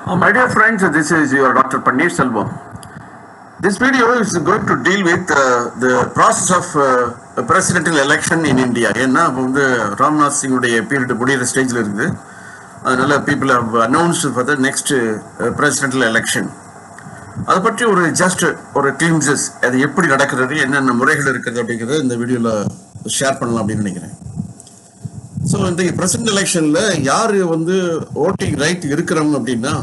My dear friends, this is your Dr. Pannir Selvam. This video is going to deal with the process of presidential election in India. ஏன்னா வந்து Ramnath சிங்குடைய period முடிகிற ஸ்டேஜில் இருக்குது. அதனால people have announced for the next presidential election. அதை பற்றி ஒரு ஒரு கிளிம்சஸ் அது எப்படி நடக்கிறது, என்னென்ன முறைகள் இருக்கிறது அப்படிங்கிறத இந்த வீடியோவில் ஷேர் பண்ணலாம் அப்படின்னு நினைக்கிறேன். ஸோ இந்த பிரசிடென்ட் எலெக்ஷனில் யார் வந்து ஓட்டிங் ரைட் இருக்கிறவங்க அப்படின்னா,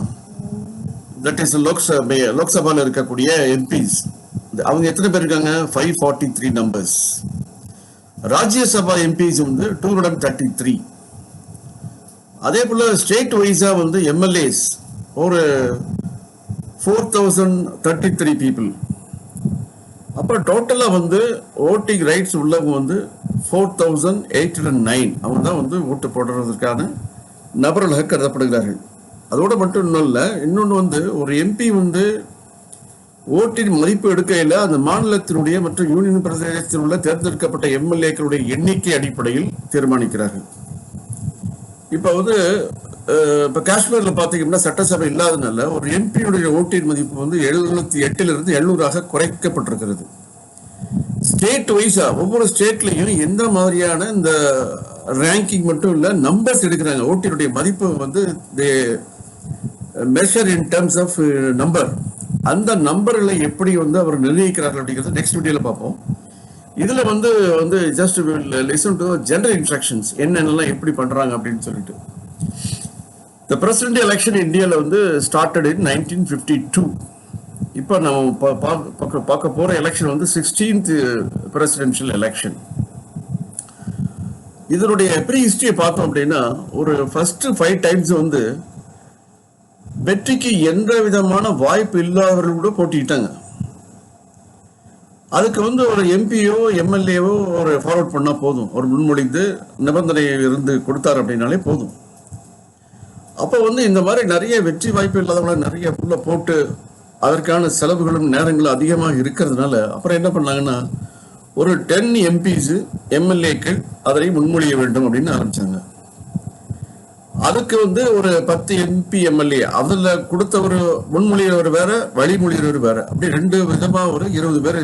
தட் இஸ் லோக்சபாவில் இருக்கக்கூடிய எம்பிஸ். அவங்க எத்தனை பேர் இருக்காங்க? 543 நம்பர்ஸ். ராஜ்யசபா எம்பிஸ் வந்து 233. அதே போல் ஸ்டேட் வைஸாக வந்து எம்எல்ஏஸ் ஒரு 4033 பீப்புள். அப்போ டோட்டலாக வந்து ஓட்டிங் ரைட்ஸ் உள்ளவங்க வந்து 4809. அவங்க தான் வந்து ஓட்டு போடுறதுக்கான நபர்களாக கருதப்படுகிறார்கள். அதோடு மட்டும் இன்னும் இல்லை, இன்னொன்று வந்து ஒரு எம்பி வந்து ஓட்டின் மதிப்பு எடுக்கையில் அந்த மாநிலத்தினுடைய மற்றும் யூனியன் பிரதேசத்தில் உள்ள தேர்ந்தெடுக்கப்பட்ட எம்எல்ஏக்களுடைய எண்ணிக்கை அடிப்படையில் தீர்மானிக்கிறார்கள். இப்போ வந்து இப்போ காஷ்மீரில் பார்த்தீங்கன்னா சட்டசபை இல்லாதனால ஒரு எம்பியுடைய ஓட்டின் மதிப்பு வந்து 708 700 குறைக்கப்பட்டிருக்கிறது. ஸ்டேட் வைஸா ஒவ்வொரு ஸ்டேட்லையும் எந்த மாதிரியான இந்த ரேங்கிங் மட்டும் இல்லை, நம்பர்ஸ் எடுக்கிறாங்க. ஓட்டினுடைய மதிப்பு வந்து measure in terms of number. அந்த நம்பர்களை எப்படி வந்து அவர் நிர்ணயிக்கிறார்கள் அப்படிங்கிறது நெக்ஸ்ட் வீடியோவில் பார்ப்போம். இதில் வந்து just listen to general instructions என்னென்னலாம் எப்படி பண்ணுறாங்க அப்படின்னு சொல்லிட்டு. The president election இந்தியாவில் வந்து started in 1952. இப்போ நம்ம பார்க்க போகிற எலெக்ஷன் வந்து 16th presidential election. இதனுடைய ப்ரீ ஹிஸ்டரியை பார்த்தோம் அப்படின்னா, ஒரு ஃபர்ஸ்ட் 5 times வந்து வெற்றிக்கு எந்த விதமான வாய்ப்பு இல்லாதவர்கள் கூட போட்டிக்கிட்டாங்க. அதுக்கு வந்து ஒரு எம்பியோ எம்எல்ஏவோ ஒரு ஃபார்வர்ட் பண்ணால் போதும், ஒரு முன்மொழிந்து நிபந்தனை இருந்து கொடுத்தார் அப்படின்னாலே போதும். அப்போ வந்து இந்த மாதிரி நிறைய வெற்றி வாய்ப்பு இல்லாதவங்கள நிறைய உள்ள போட்டு அதற்கான செலவுகளும் நேரங்களும் அதிகமாக இருக்கிறதுனால அப்புறம் என்ன பண்ணாங்கன்னா, ஒரு 10 எம்பிஸ் எம்எல்ஏக்கள் அதை முன்மொழிய வேண்டும் அப்படின்னு ஆரம்பிச்சாங்க. அதுக்கு வந்து ஒரு 10 எம்பி எம்எல்ஏ அதில் கொடுத்த ஒரு முன்மொழியவர் வேற, வழிமொழியவர் வேற, அப்படி 2 விதமாக ஒரு 20 பேர்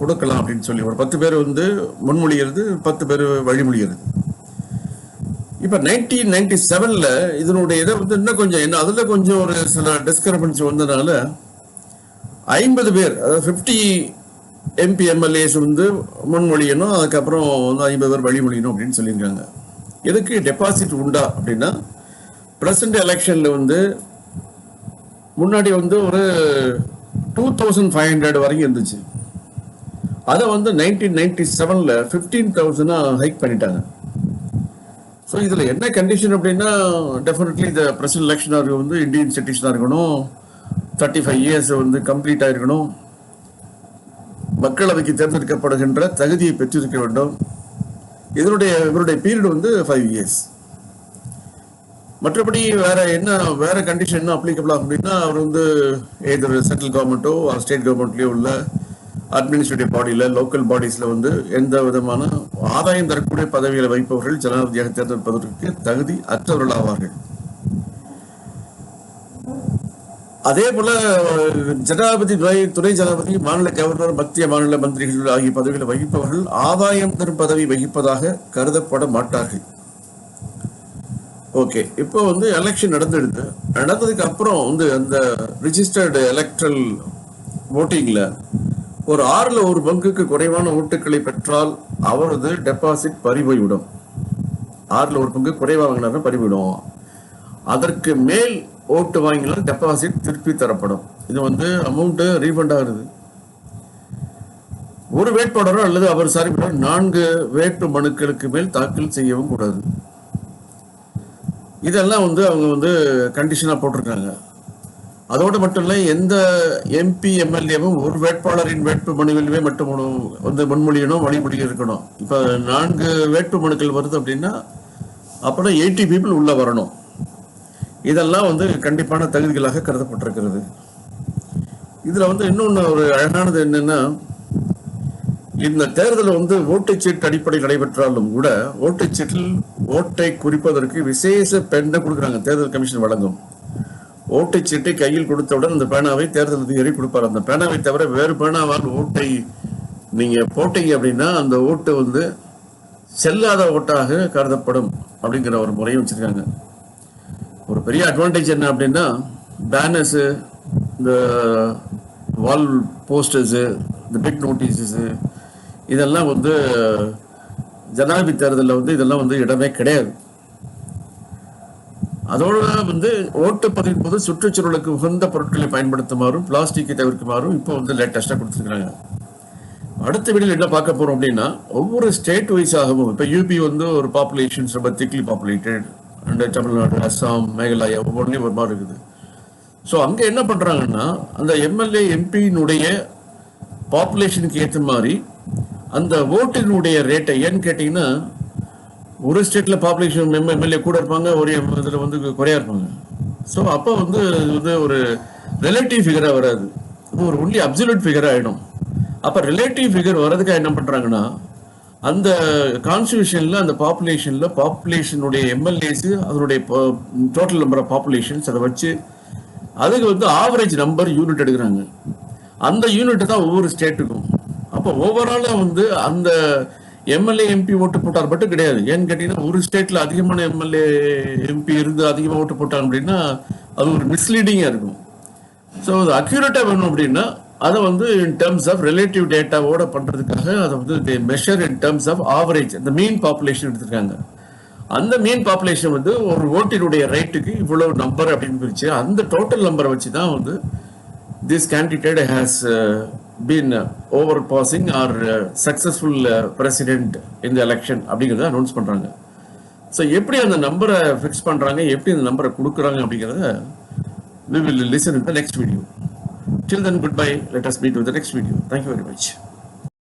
கொடுக்கலாம் அப்படின்னு சொல்லி ஒரு 10 பேர் வந்து முன்மொழிகிறது, 10 பேர் வழிமொழிகிறது. இப்போ 1997 இதனுடைய இதை வந்து இன்னும் கொஞ்சம் என்ன அதில் கொஞ்சம் ஒரு சில டிஸ்கரபன்சி வந்ததுனால 50 பேர், அதாவது 50 எம்பி எம்எல்ஏஸ் வந்து முன்மொழியணும், அதுக்கப்புறம் வந்து 50 பேர் வழிமொழியணும் அப்படின்னு சொல்லியிருக்காங்க. எதுக்கு டெபாசிட் உண்டா அப்படின்னா, பிரசிடென்ட் எலெக்ஷனில் வந்து முன்னாடி வந்து ஒரு 2500 வரைக்கும் இருந்துச்சு. அதை வந்து 1997 15,000 ஹைக் பண்ணிட்டாங்க. ஸோ இதில் என்ன கண்டிஷன் அப்படின்னா, டெஃபினெட்லி இந்த பிரசிடென்ட் எலெக்ஷனாக வந்து இந்தியன் சிட்டிசனாக இருக்கணும், 35 இயர்ஸ் வந்து கம்ப்ளீட் ஆகிருக்கணும், மக்களவைக்கு தேர்ந்தெடுக்கப்படுகின்ற தகுதியை பெற்றிருக்க வேண்டும். இவருடைய பீரியட் வந்து 5 இயர்ஸ். மற்றபடி வேற கண்டிஷன் என்ன அப்ளிகபிள் அப்படின்னா, அவர் வந்து எதர் சென்ட்ரல் கவர்மெண்ட்டோ ஸ்டேட் கவர்மெண்ட்லேயோ உள்ள அட்மினிஸ்ட்ரேட்டிவ் பாடியில், லோக்கல் பாடிஸில் வந்து எந்த விதமான ஆதாயம் தரக்கூடிய பதவிகளை வைப்பவர்கள் ஜனாதிபதியாக தேர்ந்தெடுப்பதற்கு தகுதி அற்றவர்கள் ஆவார்கள். அதே போல ஜனாதிபதி, துணை ஜனாதிபதி, மாநில கவர்னர், மத்திய மாநில மந்திரிகள் ஆகிய பதவிகளை வகிப்பவர்கள் ஆதாயம் தரும் பதவி வகிப்பதாக கருதப்பட மாட்டார்கள். ஓகே, இப்போ வந்து எலெக்ஷன் நடந்ததுக்கு அப்புறம் வந்து அந்த ரிஜிஸ்டர்டு எலக்ட்ரல் ஓட்டிங்கில் ஒரு 6ல் 1 பங்குக்கு குறைவான ஓட்டுக்களை பெற்றால் அவரது டெபாசிட் பறிபோய்விடும். 6ல் 1 பங்கு குறைவாக வாங்கினாலும் பறிபோய்டும். அதற்கு மேல் ஓட்டு வாங்கினால் டெபாசிட் திருப்பி தரப்படும். இது வந்து அமௌண்ட் ரீஃபண்ட் ஆகுது. ஒரு வேட்பாளரோ அல்லது அவர் சார்பில் 4 வேட்பு மனுக்களுக்கு மேல் தாக்கல் செய்யவும் கூடாது. இதெல்லாம் வந்து அவங்க வந்து கண்டிஷனாக போட்டிருக்காங்க. அதோடு மட்டும் இல்லை, எந்த எம்பி எம்எல்ஏவும் ஒரு வேட்பாளரின் வேட்பு மனுவிலுமே மட்டும் வந்து முன்மொழியணும், வழிமொழிய இருக்கணும். இப்போ 4 வேட்பு மனுக்கள் வருது அப்படின்னா அப்புறம் 80 பீப்புள் உள்ள வரணும். இதெல்லாம் வந்து கண்டிப்பான தகுதிகளாக கருதப்பட்டிருக்கிறது. இதில் வந்து இன்னொன்று ஒரு அழகானது என்னன்னா, இந்த தேர்தல் வந்து ஓட்டுச்சீட்டு அடிப்படையில் நடைபெற்றாலும் கூட ஓட்டுச்சீட்டில் ஓட்டை குறிப்பதற்கு விசேஷ பெண்ணை கொடுக்குறாங்க, தேர்தல் கமிஷன் வழங்கும். ஓட்டுச்சீட்டை கையில் கொடுத்தவுடன் அந்த பேனாவை தேர்தல் அதிகாரி கொடுப்பார். அந்த பேனாவை தவிர வேறு பேனாவால் ஓட்டை நீங்க போட்டீங்க அப்படின்னா அந்த ஓட்டு வந்து செல்லாத ஓட்டாக கருதப்படும் அப்படிங்கிற ஒரு முறையும் வச்சிருக்காங்க. ஒரு பெரிய அட்வான்டேஜ் என்ன அப்படின்னா, பேனர்ஸ், இந்த வால் போஸ்டர்ஸ், இந்த பிக் நோட்டீஸஸ், இதெல்லாம் வந்து ஜனாதிபதி தேர்தலில் வந்து இதெல்லாம் வந்து இடமே கிடையாது. அதோட வந்து ஓட்டு பதிவின் போது சுற்றுச்சூழலுக்கு உகந்த பொருட்களை பயன்படுத்துமாறும் பிளாஸ்டிக்கை தவிர்க்குமாறும் இப்போ வந்து லேட்டஸ்டா கொடுத்துருக்காங்க. அடுத்த வீடியோவில் என்ன பார்க்க போறோம் அப்படின்னா, ஒவ்வொரு ஸ்டேட் வைஸாகவும் இப்போ யூபி வந்து ஒரு பாப்புலேஷன்ஸ் ரொம்ப thickly populated, and Tamil Nadu, Assam, Meghalaya ஒவ்வொன்றையும் ஒரு மாதிரி இருக்குது. ஸோ அங்கே என்ன பண்றாங்கன்னா, அந்த எம்எல்ஏ எம்பியினுடைய பாப்புலேஷனுக்கு ஏற்ற மாதிரி அந்த ஓட்டினுடைய ரேட்டை, ஏன்னு கேட்டீங்கன்னா ஒரு ஸ்டேட்ல பாப்புலேஷன் எம்எல்ஏ கூட இருப்பாங்க, ஒரு இதில் வந்து குறையா இருப்பாங்க. ஸோ அப்போ வந்து இது வந்து ஒரு ரிலேட்டிவ் ஃபிகராக வராது, இது ஒரு ஒன்லி அப்சல்யூட் ஃபிகராக ஆகிடும். அப்போ ரிலேட்டிவ் ஃபிகர் வர்றதுக்காக என்ன பண்ணுறாங்கன்னா, அந்த கான்ஸ்டியூஷனில் அந்த பாப்புலேஷனுடைய எம்எல்ஏஸ், அதனுடைய டோட்டல் நம்பர் ஆஃப் பாப்புலேஷன்ஸ் அதை வச்சு அதுக்கு வந்து ஆவரேஜ் நம்பர் யூனிட் எடுக்கிறாங்க. அந்த யூனிட் தான் ஒவ்வொரு ஸ்டேட்டுக்கும். அப்போ ஓவராலாக வந்து அந்த எம்எல்ஏ எம்பி ஓட்டு போட்டார் மட்டும் கிடையாது. ஏன்னு கேட்டீங்கன்னா, ஒரு ஸ்டேட்ல அதிகமான எம்எல்ஏ எம்பி இருந்து அதிகமாக ஓட்டு போட்டாங்க அப்படின்னா அது ஒரு மிஸ்லீடிங்கா இருக்கும். ஸோ அது அக்யூரேட்டா வேணும் அப்படின்னா அதை வந்து இன் டேர்ம்ஸ் ஆஃப் ரிலேட்டிவ் டேட்டாவோட பண்றதுக்காக அதை வந்து measure in terms of average, அந்த மீன் பாப்புலேஷன் எடுத்திருக்காங்க. அந்த மீன் பாப்புலேஷன் வந்து ஒரு ஓட்டினுடைய ரைட்டுக்கு இவ்வளவு நம்பர் அப்படின்னு பிரிச்சு அந்த டோட்டல் நம்பரை வச்சு தான் வந்து this candidate has been overpassing or successful president in the election அப்படிங்கிறத அனௌன்ஸ் பண்றாங்க. ஸோ எப்படி அந்த நம்பரை ஃபிக்ஸ் பண்றாங்க, எப்படி அந்த நம்பரை கொடுக்குறாங்க அப்படிங்கிறத we will listen in the next video. Till then, goodbye. Let us meet with the next video. Thank you very much.